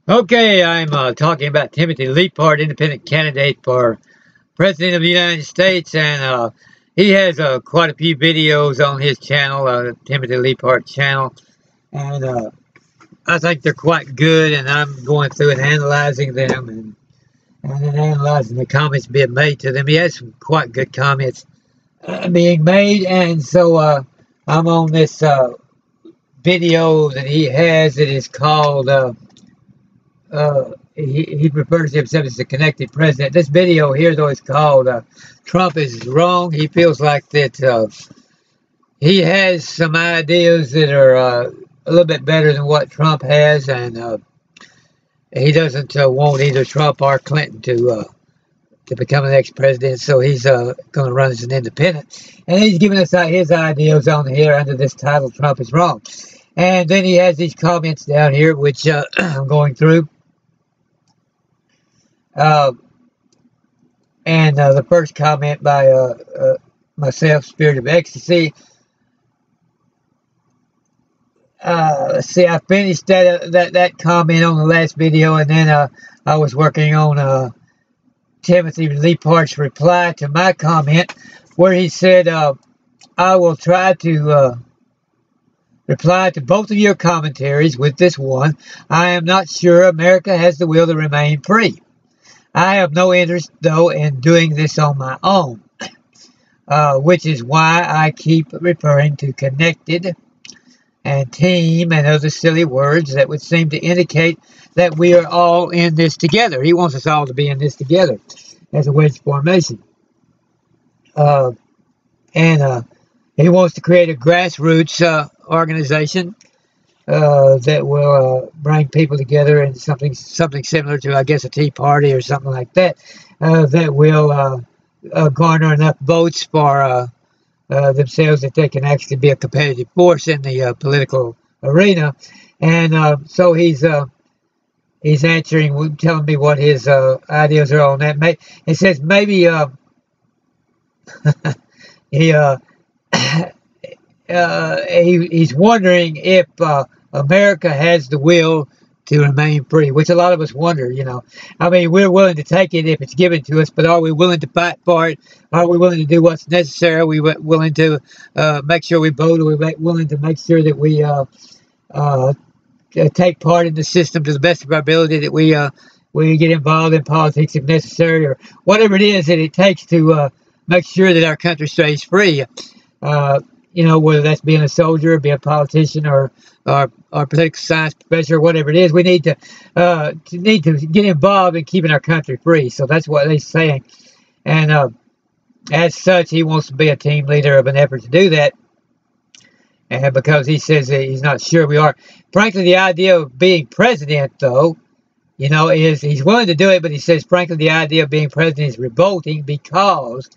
Okay, I'm talking about Timothy-LEIPHART, independent candidate for President of the United States, and he has quite a few videos on his channel, Timothy-LEIPHART channel, and I think they're quite good, and I'm going through and analyzing them and then analyzing the comments being made to them. He has some quite good comments being made, and so I'm on this video that he has that is called he refers to himself as the connected president. This video here, though, is called Trump is Wrong. He feels like that he has some ideas that are a little bit better than what Trump has, and he doesn't want either Trump or Clinton to become the next president, so he's going to run as an independent. And he's giving us his ideas on here under this title, Trump is Wrong. And then he has these comments down here, which I'm going through. The first comment by myself, Spirit of Ecstasy. Let's see, I finished that comment on the last video, and then I was working on Timothy-LEIPHART's reply to my comment, where he said, I will try to reply to both of your commentaries with this one. I am not sure America has the will to remain free. I have no interest, though, in doing this on my own, which is why I keep referring to connected and team and other silly words that would seem to indicate that we are all in this together. He wants us all to be in this together as a wedge formation. He wants to create a grassroots organization that will bring people together in something similar to, I guess, a Tea Party or something like that, that will garner enough votes for themselves that they can actually be a competitive force in the political arena. And so he's answering, telling me what his ideas are on that. He says maybe he's wondering if America has the will to remain free, which a lot of us wonder, you know. I mean, we're willing to take it if it's given to us, but are we willing to fight for it? Are we willing to do what's necessary? Are we willing to make sure we vote? Are we willing to make sure that we take part in the system to the best of our ability, that we get involved in politics if necessary, or whatever it is that it takes to make sure that our country stays free? You know, whether that's being a soldier, being a politician, or political science professor, or whatever it is, we need to get involved in keeping our country free. So that's what they're saying, and as such, he wants to be a team leader of an effort to do that. And because he says that he's not sure we are. Frankly, the idea of being president, though, you know, is he's willing to do it, but he says, frankly, the idea of being president is revolting, because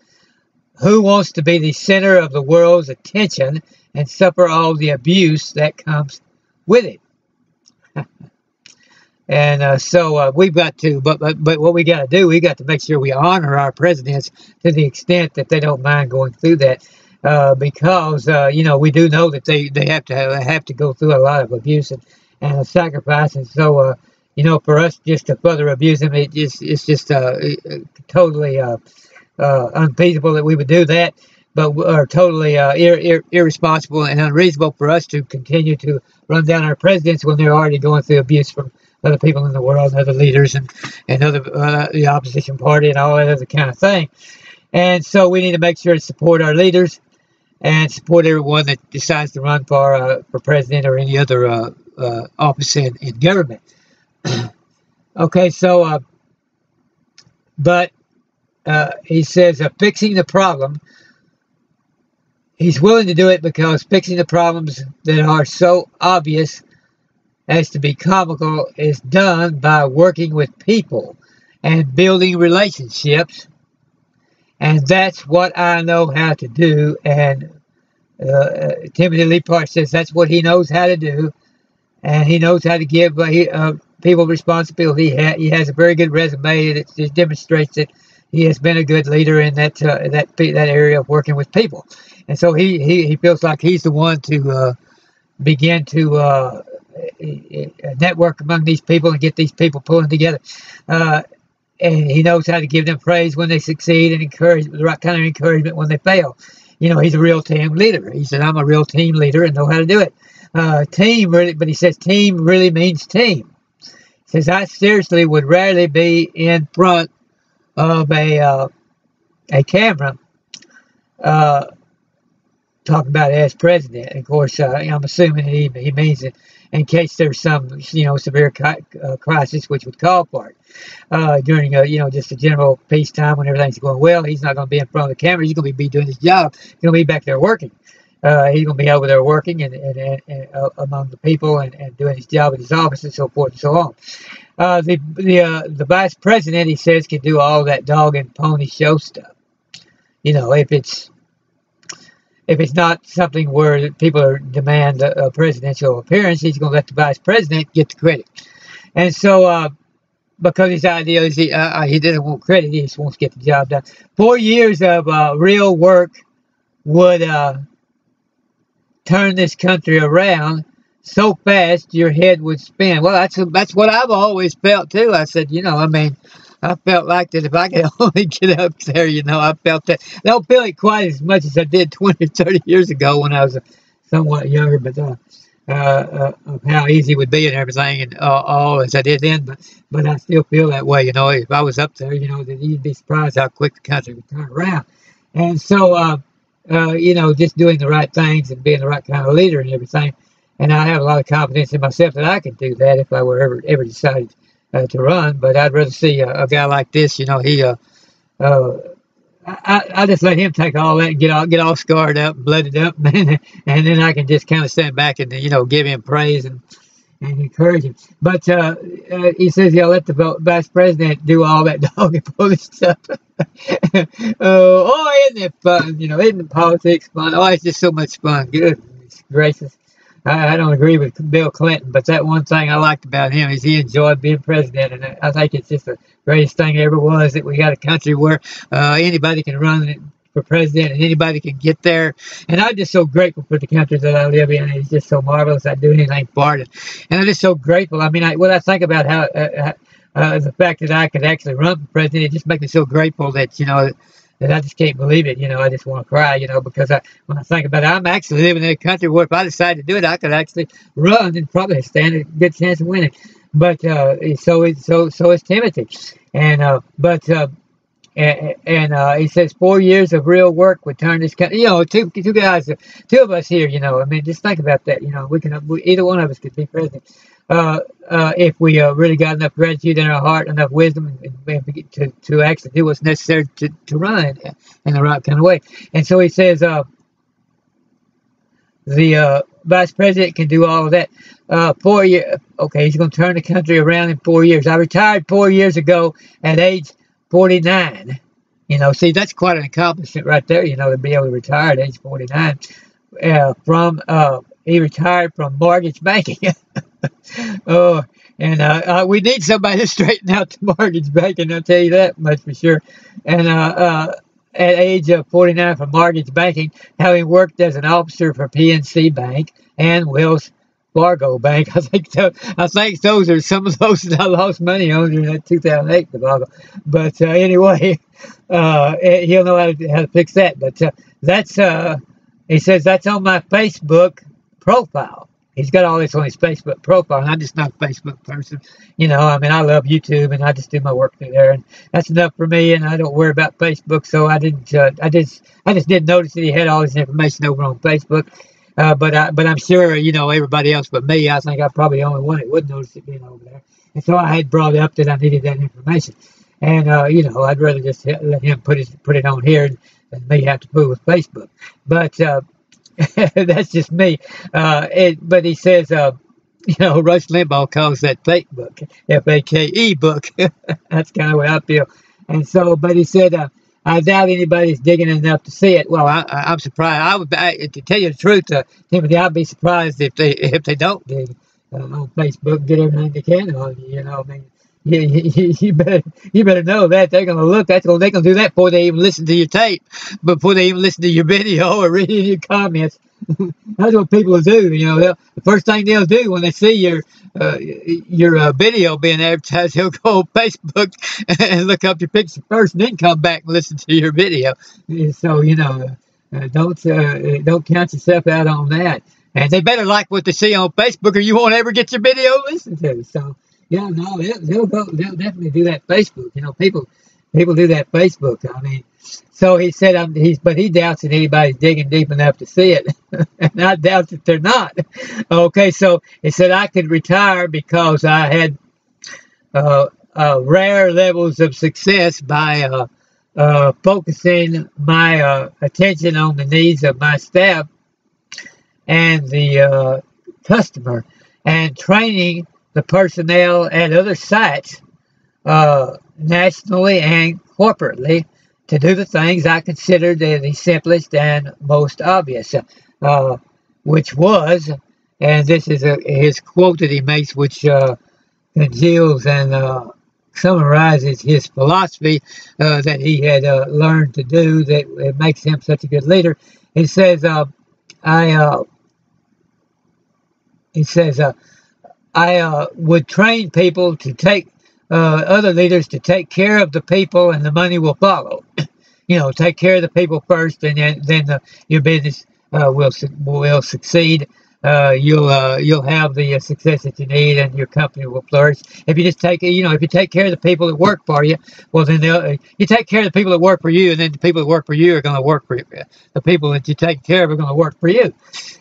who wants to be the center of the world's attention and suffer all the abuse that comes with it? And so we've got to, but what we got to do, we got to make sure we honor our presidents to the extent that they don't mind going through that, because you know, we do know that they have to go through a lot of abuse and sacrifice, and so you know, for us just to further abuse them, it's just totally unfeasible that we would do that, but are totally irresponsible and unreasonable for us to continue to run down our presidents when they're already going through abuse from other people in the world, and other leaders, and other the opposition party, and all that other kind of thing. And so we need to make sure to support our leaders and support everyone that decides to run for president or any other office in government. Okay, so but he says fixing the problem, he's willing to do it because fixing the problems that are so obvious as to be comical is done by working with people and building relationships, and that's what I know how to do. And Timothy-LEIPHART says that's what he knows how to do, and he knows how to give people responsibility. He has a very good resume, and it demonstrates that he has been a good leader in that area of working with people. And so he feels like he's the one to begin to network among these people and get these people pulling together. And he knows how to give them praise when they succeed and encourage the right kind of encouragement when they fail. You know, he's a real team leader. He said, I'm a real team leader and know how to do it. Team really, but he says team really means team. He says, I seriously would rarely be in front of a camera talking about it as president. And of course, I'm assuming that he means it in case there's some, severe crisis which would call for it. During, just a general peacetime when everything's going well, he's not going to be in front of the camera. He's going to be doing his job. He's going to be back there working. He's going to be over there working and among the people and doing his job in his office and so forth and so on. The vice president, he says, can do all that dog and pony show stuff. If it's not something where people demand a presidential appearance, he's going to let the vice president get the credit. And so, because his idea is he doesn't want credit, he just wants to get the job done. 4 years of real work would turn this country around so fast your head would spin. Well, that's what I've always felt too. I said, I felt like that if I could only get up there, I felt that. I don't feel it quite as much as I did 20 or 30 years ago when I was somewhat younger, but of how easy it would be and everything and all as I did then. But I still feel that way, if I was up there, that you'd be surprised how quick the country would turn around. And so, just doing the right things and being the right kind of leader and everything. And I have a lot of confidence in myself that I could do that if I were ever decided to run. But I'd rather see a guy like this. I just let him take all that and get all scarred up, blooded up, and then I can just kind of stand back and give him praise and encourage him. But he says he'll let the vice president do all that dog and pony stuff. Isn't it fun? Isn't politics fun? Oh, it's just so much fun. Goodness gracious. I don't agree with Bill Clinton, but that one thing I liked about him is he enjoyed being president, and I think it's just the greatest thing ever was that we got a country where anybody can run for president and anybody can get there. And I'm just so grateful for the country that I live in. It's just so marvelous. I'd do anything for it. And I'm just so grateful. I mean, when I think about how the fact that I could actually run for president, it just makes me so grateful that, that I just can't believe it. I just want to cry, because when I think about it, I'm actually living in a country where if I decided to do it, I could actually run and probably stand a good chance of winning. But so is Timothy. And he says 4 years of real work would turn this country. Two guys, two of us here. Just think about that. Either one of us could be president. If we really got enough gratitude in our heart, enough wisdom, and to actually do what's necessary to run in the right kind of way. And so he says the vice president can do all of that. 4 years. Okay, he's going to turn the country around in 4 years. I retired 4 years ago at age 49. See, that's quite an accomplishment right there. To be able to retire at age 49 he retired from mortgage banking. We need somebody to straighten out the mortgage banking, I'll tell you that much for sure. And at age 49 from mortgage banking, having worked as an officer for PNC Bank and Wells Fargo Bank. I think those are some of those that I lost money on during that 2008 debacle. But anyway, he'll know how to fix that. But that's he says that's on my Facebook profile. He's got all this on his Facebook profile, and I'm just not a Facebook person. I love YouTube, and I just do my work through there, and that's enough for me. And I don't worry about Facebook, so I just didn't notice that he had all this information over on Facebook. But I'm sure everybody else but me. I think I'm probably the only one that would notice it being over there. And so I had brought up that I needed that information, and I'd rather just let him put it on here than me have to fool with Facebook. But that's just me. But he says, Rush Limbaugh calls that fake book, F-A-K-E book. That's kind of what I feel. And so, but he said, I doubt anybody's digging enough to see it. Well, I'm surprised. To tell you the truth, Timothy, I'd be surprised if they don't dig on Facebook, get everything they can on you. You better know that they're going to look. They're going to do that before they even listen to your tape, before they even listen to your video or read any of your comments. That's what people do. You know, the first thing they'll do when they see your video being advertised, they'll go on Facebook and look up your picture first, and then come back and listen to your video. And so, you know, don't count yourself out on that. And they better like what they see on Facebook, or you won't ever get your video listened to. So, yeah, no, they'll definitely do that Facebook. You know, people do that Facebook. I mean, so he said, but he doubts that anybody's digging deep enough to see it, and I doubt that they're not. Okay, so he said I could retire because I had rare levels of success by focusing my attention on the needs of my staff and the customer, and training the personnel at other sites nationally and corporately to do the things I considered the simplest and most obvious, which was, and this is his quote that he makes, which congeals and summarizes his philosophy that he had learned to do, that it makes him such a good leader. He says, I would train people to take other leaders to take care of the people, and the money will follow. You know, take care of the people first, and then your business will succeed. You'll have the success that you need, and your company will flourish. If you just if you take care of the people that work for you, well, then you take care of the people that work for you, and then the people that work for you are going to work for you. The people that you take care of are going to work for you.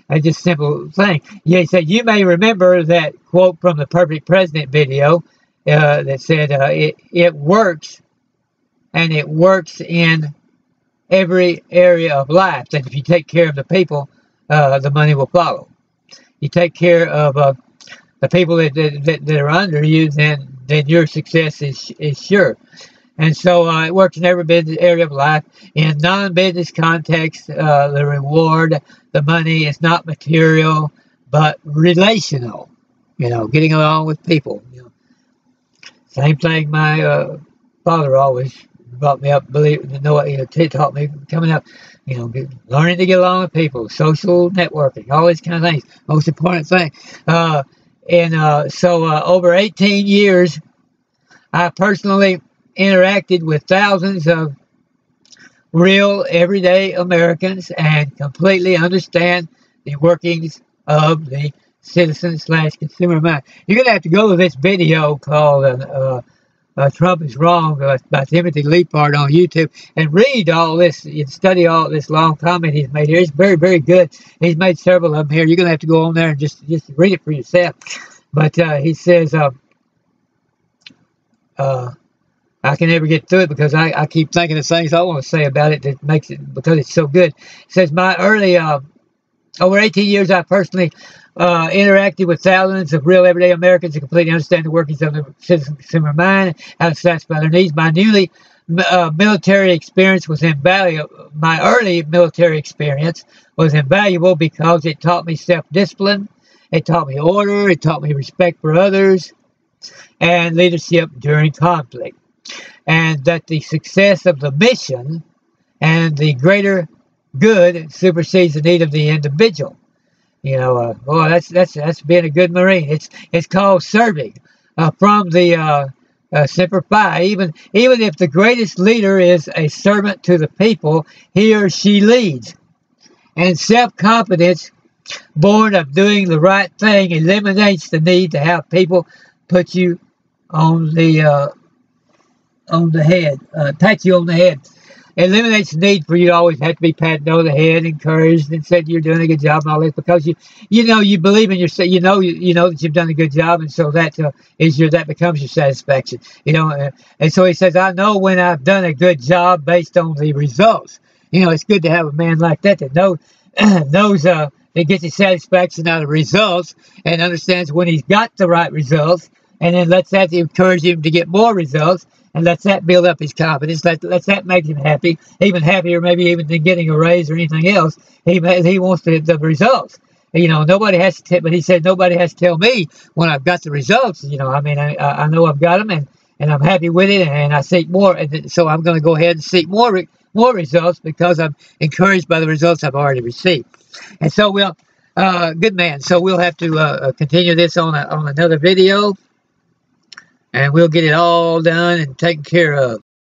It's just a simple thing. Yeah, he said, you may remember that quote from the Perfect President video that said, it works, and it works in every area of life. That if you take care of the people, the money will follow. You take care of the people that are under you, then your success is sure. And so it works in every business area of life. In non-business context, the reward, the money is not material, but relational. You know, getting along with people. You know, same thing. My father always brought me up, taught me coming up. You know, learning to get along with people, social networking, all these kind of things. Most important thing. So over 18 years, I personally interacted with thousands of real everyday Americans and completely understand the workings of the citizen/consumer mind. You're going to have to go to this video called Trump is Wrong by Timothy-LEIPHART on YouTube and read all this and study all this long comment he's made here. It's very, very good. He's made several of them here. You're going to have to go on there and just read it for yourself. But he says, I can never get through it because I keep thinking of things I want to say about it that makes it, because it's so good. It says, over 18 years, I personally interacted with thousands of real everyday Americans to completely understand the workings of the citizen consumer mind, how to satisfy their needs. My military experience was invaluable. My early military experience was invaluable because it taught me self-discipline, it taught me order, it taught me respect for others, and leadership during conflict. And that the success of the mission and the greater good supersedes the need of the individual. You know, boy, that's being a good Marine. It's called serving. From the Semper Fi, even if the greatest leader is a servant to the people, he or she leads. And self-confidence, born of doing the right thing, eliminates the need to have people put you on the head, pat you on the head. It eliminates the need for you to always have to be patted on the head, encouraged, and said you're doing a good job and all this, because you believe in yourself. You know that you've done a good job, and so that that becomes your satisfaction. You know, and so he says, I know when I've done a good job based on the results. You know, it's good to have a man like that knows that gets his satisfaction out of results and understands when he's got the right results, and then lets that encourage him to get more results. And lets that build up his confidence. Lets that make him happy, even happier, maybe even than getting a raise or anything else. He wants the results. You know, nobody has to. But he said nobody has to tell me when I've got the results. You know, I mean, I know I've got them, and I'm happy with it, and I seek more. And so I'm going to go ahead and seek more more results because I'm encouraged by the results I've already received. And so good man. So we'll have to continue this on another video, and we'll get it all done and taken care of.